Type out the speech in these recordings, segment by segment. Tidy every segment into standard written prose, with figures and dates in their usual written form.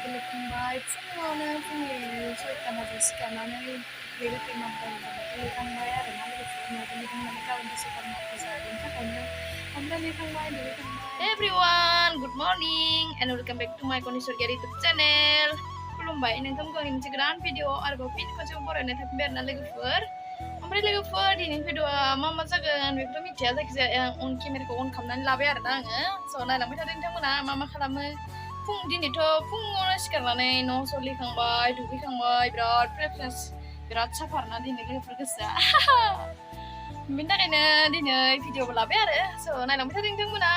दुगैखांबाय फुङावनो फुंनि 6टा बाजियाव सिखारनानै दुगैखांबाय आरोना लोगोफोर न'आव दुगैखांनानै गाबोन दसे गाबोन फुजा बेनि थाखायनो ओमफ्राय दुगैखांबाय Everyone, good morning and welcome back to my Konisurgiar YouTube channel. खुलुमबाय नोंथांमोनखौ आंनि मोनसे गोदान भिडिअ आरोबाव फिन खनसे बरायनाय थाफिनबाय आरोना लोगोफोर ओमफ्राय लोगोफोर दिनैनि भिडिअआ मा जागोन बेखौथ' मिथिया जायखिजाया आं अन केमेराखौ अन खालामनानै लाबाय आरोना आङो स' नायलांबाय थादों नोंथांमोना मा खालामो दिनैथ' फुङावनो सिखारनानै न' स' लिरखांबाय दुगैखांबाय बिराद बिराद साफा आरोना दिनै लोगोफोर गोसोआ बेनि थाखायनो दिनै भिडिअबो लाबाय आरो स' नायलांबाय थादों नोंथांमोना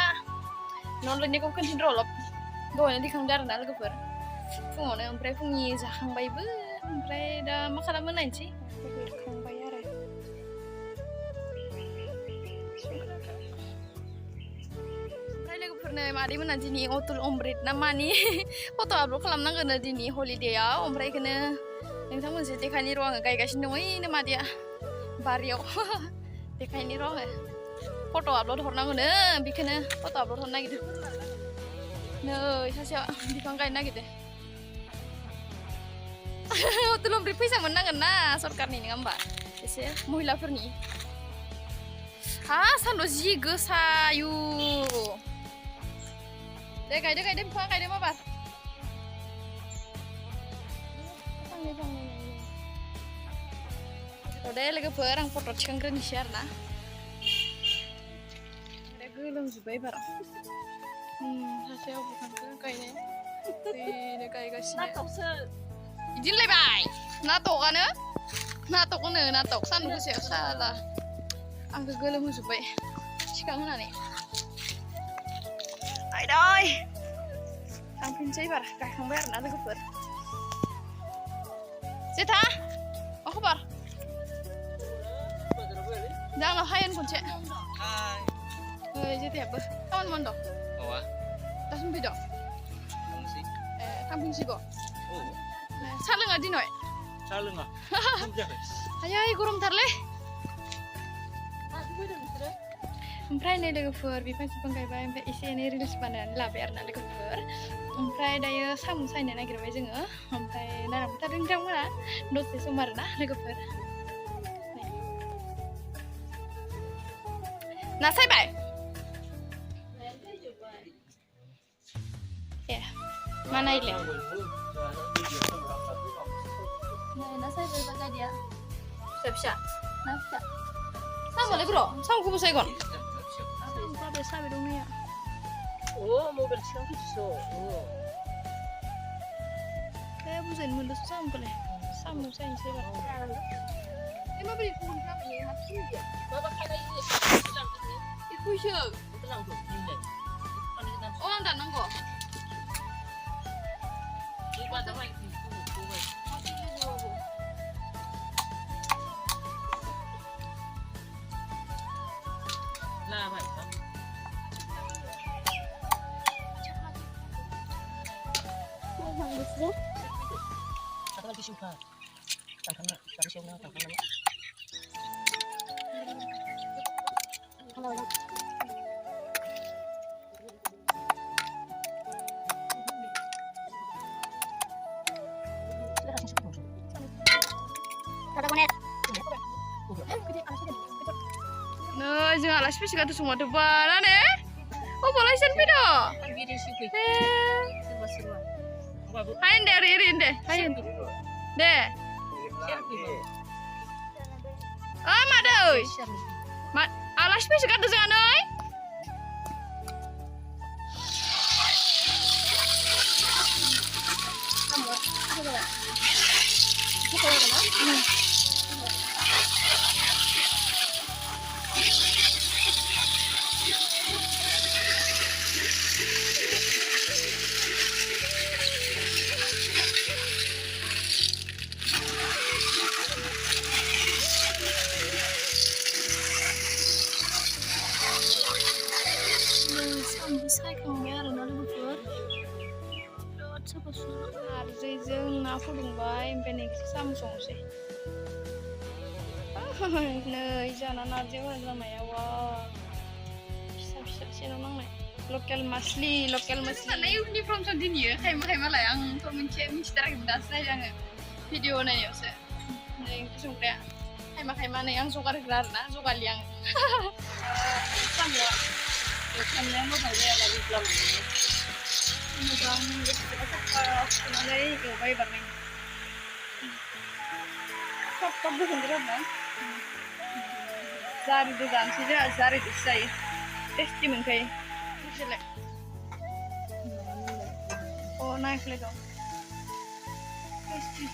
न' लिरनायखौ कन्टिनिउ अलप दहायनो दिखांदों आरोना लोगोफोर फुङावनो ओमफ्राय फुंनि जाखांबायबो ओमफ्राय दा मा खालामो नायनोसै लिरखांबाय आरो ओमफ्राय लोगोफोरनो मादैमोना दिनै अतुल अमृत ना मानि फट' आपल'ड खालामनांगोन दिनै हलिडेआव ओमफ्राय बेखौनो नोंथांमोनसे देखायनि र' आङो गायगासिनो दङ ओइनो मादैया बारियाव देखायनि र' आङो फट' आपल'ड हरनांगौनो बेखौनो फट' आपल'ड हरनो नागिरदों नै सासेया बिफां गायनो नागिरदों अतुल अमृत फैसा मोननांगोन ना सरकारनि नङा होमबा एसे महिलाफोरनि हा सान्दुं जि गोसा आयु दे गायदो बिफां गायदो माबार दे लोगोफोर आं फट' थिखांग्रोनोसै आरोना गोलोमजोब्बाय बार सासेयाव बिफांखौ गायनाय गायगासिनो बिदिनोलायबाय नाटक सान्दुं गोसायाव साला आंखौ गोलोमहोजोब्बाय थिखांहोनानै आयदै थांफिनसै एबार गायखांबाय आरोना लोगोफोर जेथा मा खबर आंनाव हायेन खनसे जेथायाबो खामानि मावदों दासिम फैदों थांफिनसिगौ सा लोङा दिनै आयै गरमथारलै ओमफ्राय नै लोगोफोर बिफां गायबाय ओमफ्राय एसे एनै रिल्स बानायनानै लाबाय आरोना लोगोफोर ओमफ्राय दायो साम' सायनो नागिरबाय जोङो ओमफ्राय नायलांबाय थादों नोंथांमोना दसे सम आरोना लोगोफोर ना सायबाय ए मा नायले ना सायबाय गायदिया फिसा ना फिसा साम'लाय ब्र' साम'खौबो सायगोन साबे दं नैया मबाइल सिगां फैदोसो बुजायनो मोनदोंसो साम'खौलाय साम' सायनोसै एबार माबोरै गुबुन जाबाय हारसिं माबा खालायो बेखौसो आं दाननांगौ Nah, jangan alas pis kata semua depan, ane? Oh, boleh sen pido? Hain deh, ririn deh, hain deh. Oh, madoi. Alas pis kata jangan oi. सायखांबाय आरोना लोगोफोर बिराद साफा नारजिजों ना फुदुंबाय ओमफ्राय नै साम' संसै नै जाना नारजियाव होनाय लामाया वा फिसा सेनाव नांनाय Lokal masli. Sana uniform sendiri nih, kayak lah yang mencetak das saya yang video nanya se. Yang suka kayak mana yang suka gelar nah, suka liang. Sama. Sama yang mau bayar lagi belum. Mudah kita lagi ke bayi bareng. Kok bukan berapa? Zari itu dan sih zari itu saya. Testi mungkin. Jelek. Oh naik lagi. Testi.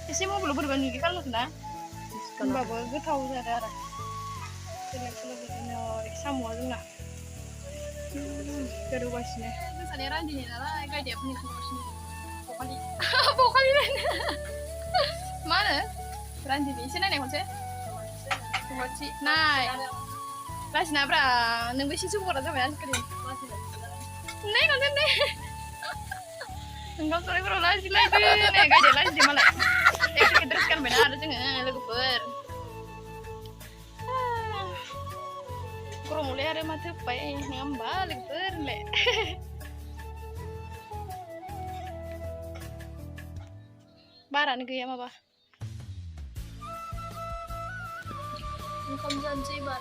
Testi mau belum berbanding kalau kena. Bapak gue tahu ada. Jelek begini. Sama juga. Terus nih. Misalnya ranjini nala, kayak dia punya sini. Pokoknya mana? Ranjini sini nih konsep. Konsep. Nah. Pas nabra, nunggu sih suka rasa banyak sekali. Nih konsep nih. Enggak boleh berolahraga lagi. Nih kayak dia lagi malah. Kita teruskan benar aja nggak lagu ber. Kurang mulai ada mata pai ngambal berle. Baran ke ya apa? Bukan janji bar.